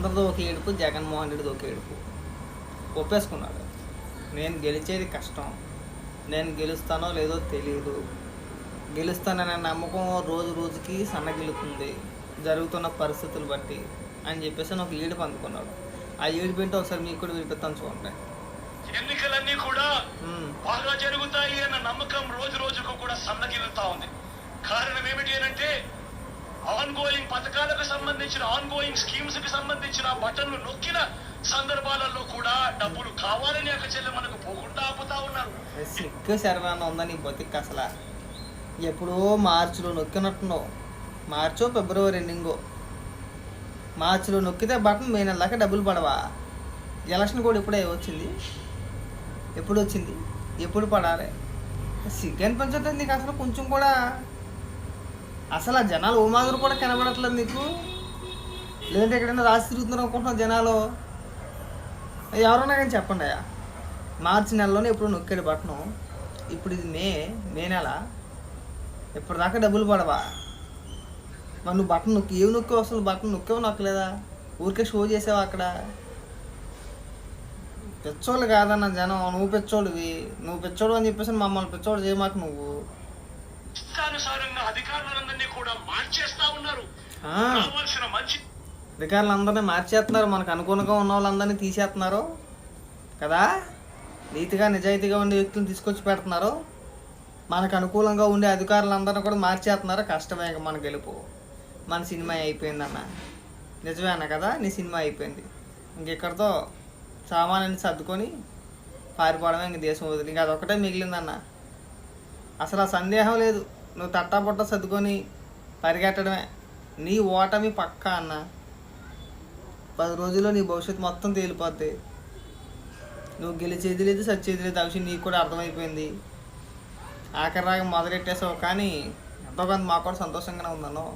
అందరిదో ఒక ఏడుపు, జగన్మోహన్ రెడ్డిది ఒక ఏడుపు. ఒప్పేసుకున్నాడు, నేను గెలిచేది కష్టం, నేను గెలుస్తానో లేదో తెలియదు, గెలుస్తాననే నమ్మకం రోజు రోజుకి సన్నగిలుతుంది జరుగుతున్న పరిస్థితులు బట్టి అని చెప్పేసి ఒక ఏడుపు అందుకున్నాడు. ఆ ఏడుపు ఏంటో ఒకసారి మీకు కూడా వినిపిస్తాను చూడండి. ఎన్నికలన్నీ కూడా బాగా జరుగుతాయి అన్న నమ్మకం రోజు రోజుకు కూడా సన్నగిలుతా ఉంది. కారణం ఏమిటి అంటే ఆన్ గోయింగ్ పథకాలకు సంబంధించిన, ఆన్ గోయింగ్ స్కీమ్స్ కి సంబంధించిన బటన్లు నొక్కిన సందర్భాలలో కూడా డబ్బులు కావాలని అక్క చెల్లె మనకు పోకుండా ఆపుతా ఉన్నారు. సిక్కు శర్వాన్ని ఉందా నీ బతికి? అసలు ఎప్పుడో మార్చిలో నొక్కినట్టున్నావు, మార్చో ఫిబ్రవరి ఎండింగో. మార్చిలో నొక్కితే బటన్ మే నెల దాకా డబ్బులు పడవా? ఎలక్షన్ కూడా ఇప్పుడే వచ్చింది, ఎప్పుడు వచ్చింది, ఎప్పుడు పడాలి? సిగ్గు అనిపించట్లేదు నీకు అసలు కొంచెం కూడా? అసలు ఆ జనాలు ఓ మాదిరి కూడా కనబడట్లేదు నీకు? లేదంటే ఎక్కడైనా రాసి తిరుగుతున్నారు అనుకుంటున్నావు జనాలు? ఎవరన్నా కానీ చెప్పండి అయ్యా. మార్చి నెలలోనే ఎప్పుడు నొక్కాడు బట్టను, ఇప్పుడు ఇది మే నెల, ఇప్పటిదాకా డబ్బులు పడవా? మరి నువ్వు బట్టన్ నొక్కి ఏవి నొక్కావు? అసలు బట్టన్ నొక్కావు నొక్కలేదా? ఊరికే షో చేసావు అక్కడ? పెచ్చోళ్ళు కాదన్న జనం, నువ్వు పెచ్చోడివి, నువ్వు పెచ్చోడు అని చెప్పేసి మమ్మల్ని పెచ్చోడు చేయమాకు నువ్వు. అధికారులందరినీ కూడా మార్చేస్తా ఉన్నారు. అధికారులందరినీ మార్చేస్తున్నారు, మనకు అనుకూలంగా ఉన్న వాళ్ళందరినీ తీసేస్తున్నారు కదా. నీతిగా నిజాయితీగా ఉండే వ్యక్తులను తీసుకొచ్చి పెడుతున్నారు, మనకు అనుకూలంగా ఉండే అధికారులందరినీ కూడా మార్చేస్తున్నారు. కష్టమే మన గెలుపు. మన సినిమా అయిపోయిందన్న, నిజమే అన్న కదా, నీ సినిమా అయిపోయింది. ఇంకెక్కడితో సామాన్యాన్ని సర్దుకొని పారిపోవడమే, ఇంక దేశం వదిలి. ఇంక అదొక్కటే మిగిలిందన్న. అసలు ఆ సందేహం లేదు, నువ్వు తట్టాపట్ట సర్దుకొని పరిగెట్టడమే. నీ ఓటమి పక్కా అన్న. 10 రోజుల్లో నీ భవిష్యత్తు మొత్తం తేలిపోద్ది. నువ్వు గెలిచేది లేదు, సచ్చేది లేదు, ఆ విషయం నీకు కూడా అర్థమైపోయింది. ఆఖరి రాగా మొదలెట్టేసావు, కానీ ఎంతో కొంత మాకు కూడా సంతోషంగానే ఉందన్నో.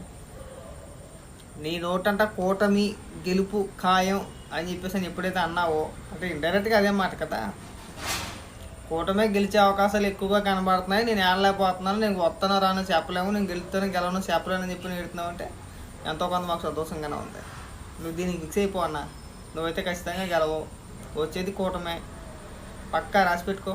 నీ నోటంట కూటమి గెలుపు ఖాయం అని చెప్పేసి అని ఎప్పుడైతే అన్నావో, అంటే ఇండైరెక్ట్గా అదే మాట కదా. కూటమే గెలిచే అవకాశాలు ఎక్కువగా కనబడుతున్నాయి, నేను ఏడలేకపోతున్నాను, నేను వస్తానో రానో చెప్పలేము, నేను గెలుస్తాను గెలవను చెప్పలేనని చెప్పి నేను ఎడుతున్నావు అంటే ఎంతో కొంత మాకు సంతోషంగానే ఉంది. నువ్వు దీనికి ఫిక్స్ అయిపో అన్న. నువ్వైతే ఖచ్చితంగా గెలవు, వచ్చేది కూటమే, పక్కా రాసి పెట్టుకో.